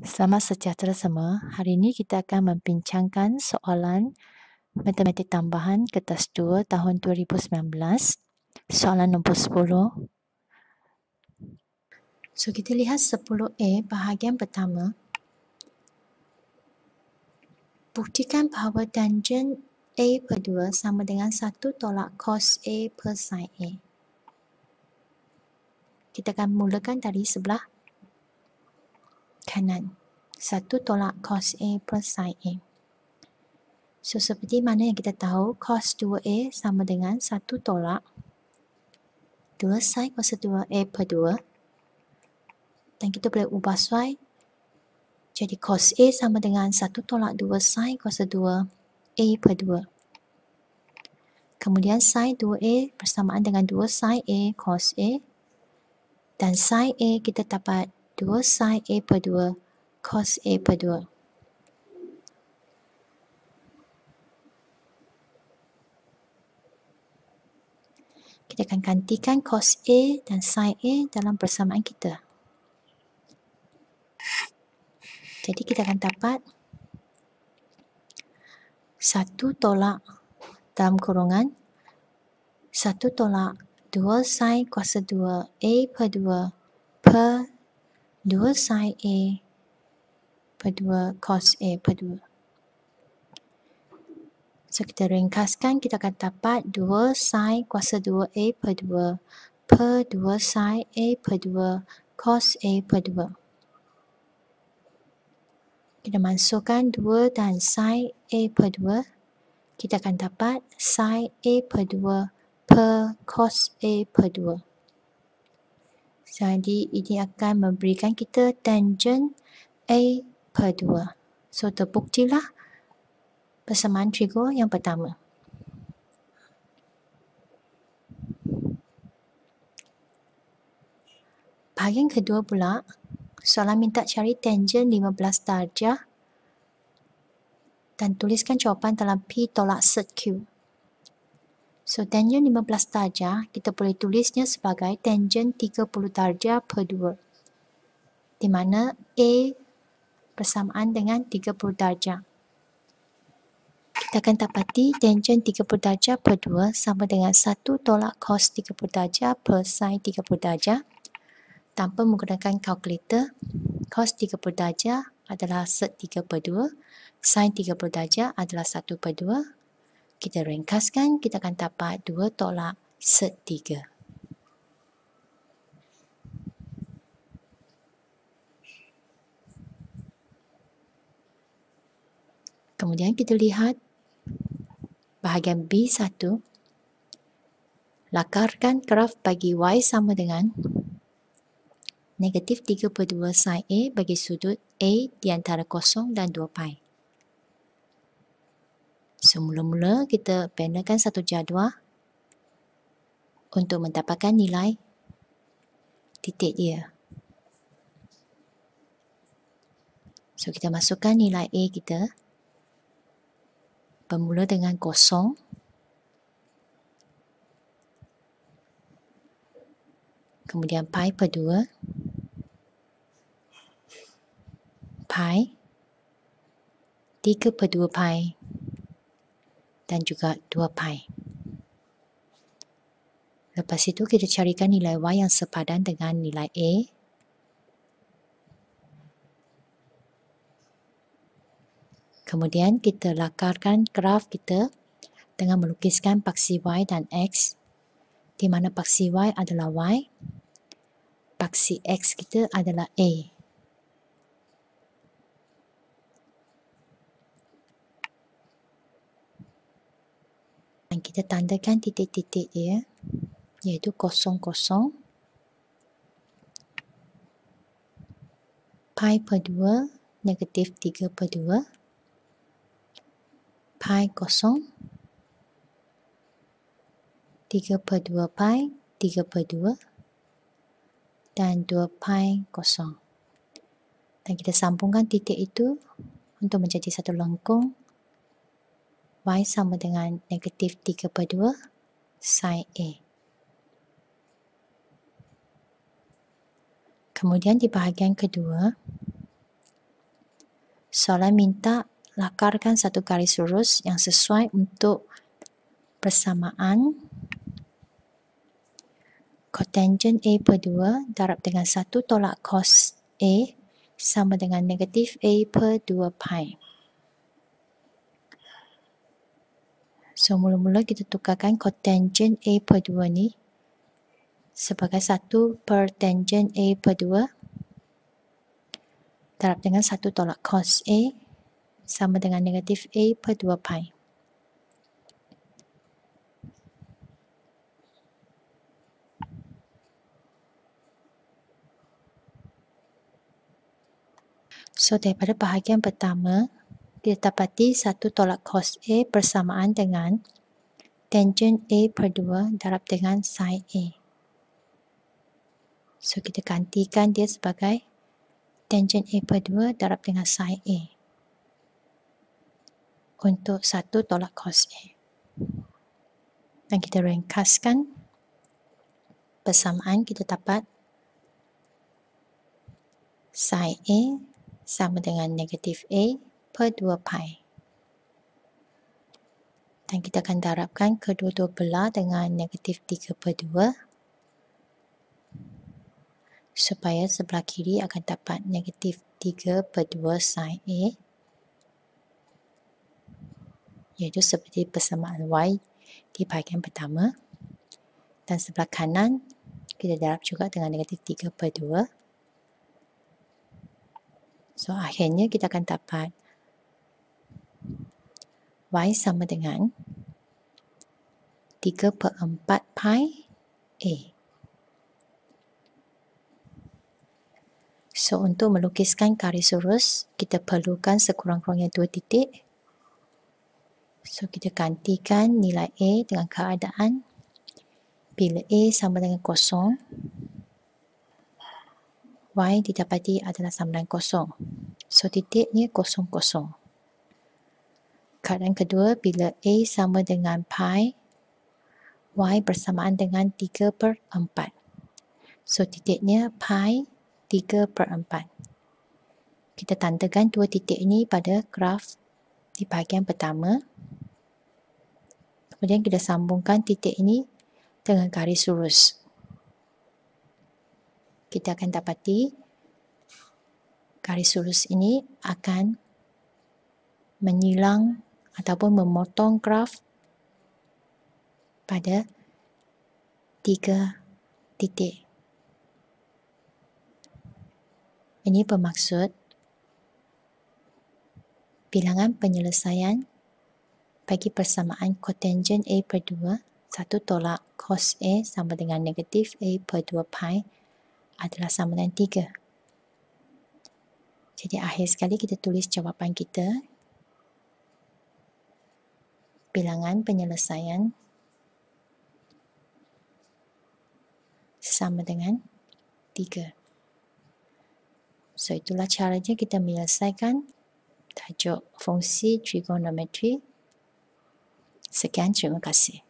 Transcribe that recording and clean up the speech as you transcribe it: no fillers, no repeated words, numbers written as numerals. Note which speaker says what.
Speaker 1: Selamat sejahtera semua. Hari ini kita akan membincangkan soalan matematik tambahan kertas 2 tahun 2019. Soalan nombor 10. So, kita lihat 10A bahagian pertama. Buktikan bahawa tangen A per 2 sama dengan 1 tolak cos A per sin A. Kita akan mulakan dari sebelah kanan. 1 tolak cos A per sin A. So, seperti mana yang kita tahu, cos 2A sama dengan 1 tolak 2 sin kuasa 2A per 2. Dan kita boleh ubah y. Jadi cos A sama dengan 1 tolak 2 sin kuasa 2 A per 2. Kemudian sin 2A bersamaan dengan 2 sin A cos A. Dan sin A kita dapat 2 sin A per 2 cos A per 2. Kita akan gantikan cos A dan sin A dalam persamaan kita. Jadi kita akan dapat 1 tolak dalam kurungan 1 tolak 2 sin kuasa 2 A per 2 per 2 sin A per 2 cos A per 2. So, kita ringkaskan, kita akan dapat 2 sin kuasa 2A per 2 per 2 sin A per 2 cos A per 2. Kita masukkan 2 dan sin A per 2. Kita akan dapat sin A per 2 per cos A per 2. Jadi, ini akan memberikan kita tangen A per 2. So, terbuktilah persamaan trigo yang pertama. Bahagian kedua pula, soalan minta cari tangen 15 darjah dan tuliskan jawapan dalam P tolak sed Q. So, tangen 15 darjah, kita boleh tulisnya sebagai tangen 30 darjah per 2. Di mana A bersamaan dengan 30 darjah. Kita akan dapati tangen 30 darjah per 2 sama dengan 1 tolak cos 30 darjah per sin 30 darjah. Tanpa menggunakan kalkulator, cos 30 darjah adalah sed 3 per 2, sin 30 darjah adalah 1 per 2. Kita ringkaskan, kita akan dapat 2 tolak sed 3. Kemudian kita lihat bahagian B1. Lakarkan graf bagi Y sama dengan negatif 3 per 2 sin A bagi sudut A di antara 0 dan 2 pi. Semula-mula kita benakan satu jadual untuk mendapatkan nilai titik dia. So, kita masukkan nilai A kita bermula dengan 0, kemudian pi per 2, pi, 3 per 2 pi, dan juga 2 pi. Lepas itu kita carikan nilai Y yang sepadan dengan nilai A. Kemudian kita lakarkan graf kita dengan melukiskan paksi Y dan X, di mana paksi Y adalah Y, paksi X kita adalah A. Dan kita tandakan titik-titik dia, iaitu 0, 0, pi per 2, negatif 3 per 2, pi 0, 3 per 2 pi, 3 per 2, dan 2 pi 0. Dan kita sambungkan titik itu untuk menjadi satu lengkung. Y sama dengan negatif 3 per 2 sin A. Kemudian di bahagian kedua, Soalan minta lakarkan satu garis lurus yang sesuai untuk persamaan kotangen A per 2 darab dengan 1 tolak cos A sama dengan negatif A per 2 pi. So, mula-mula kita tukarkan kotangen A per 2 ni sebagai 1 per tangen A per 2 darab dengan 1 tolak cos A sama dengan negatif A per 2 pi. So, daripada bahagian pertama, kita dapati 1 tolak cos A bersamaan dengan tangen A per 2 darab dengan sin A. So, kita gantikan dia sebagai tangen A per 2 darab dengan sin A untuk 1 tolak cos A. Dan kita ringkaskan persamaan, kita dapat sin A sama dengan negatif A per 2 pi. Dan kita akan darabkan kedua-dua belah dengan negatif 3 per 2 supaya sebelah kiri akan dapat negatif 3 per 2 sin A, iaitu seperti persamaan Y di bahagian pertama, dan sebelah kanan kita darab juga dengan negatif 3 per 2. So, akhirnya kita akan dapat Y sama dengan 3 per 4 pi A. So, untuk melukiskan garis lurus, kita perlukan sekurang-kurangnya 2 titik. So, kita gantikan nilai A dengan keadaan bila A sama dengan 0, Y didapati adalah sama dengan 0. So, titiknya 0, 0. Keadaan kedua, bila A sama dengan pi, Y bersamaan dengan 3 per 4. So, titiknya pi 3 per 4. Kita tandakan dua titik ini pada graf di bahagian pertama. Kemudian kita sambungkan titik ini dengan garis lurus. Kita akan dapati garis lurus ini akan menyilang ataupun memotong graf pada 3 titik. Ini bermaksud bilangan penyelesaian bagi persamaan kotangen A per 2, 1 tolak cos A sama dengan negatif A per 2 pi adalah sama dengan 3. Jadi akhir sekali kita tulis jawapan kita. Bilangan penyelesaian sama dengan 3. So, itulah caranya kita menyelesaikan tajuk fungsi trigonometri. Sekian, terima kasih.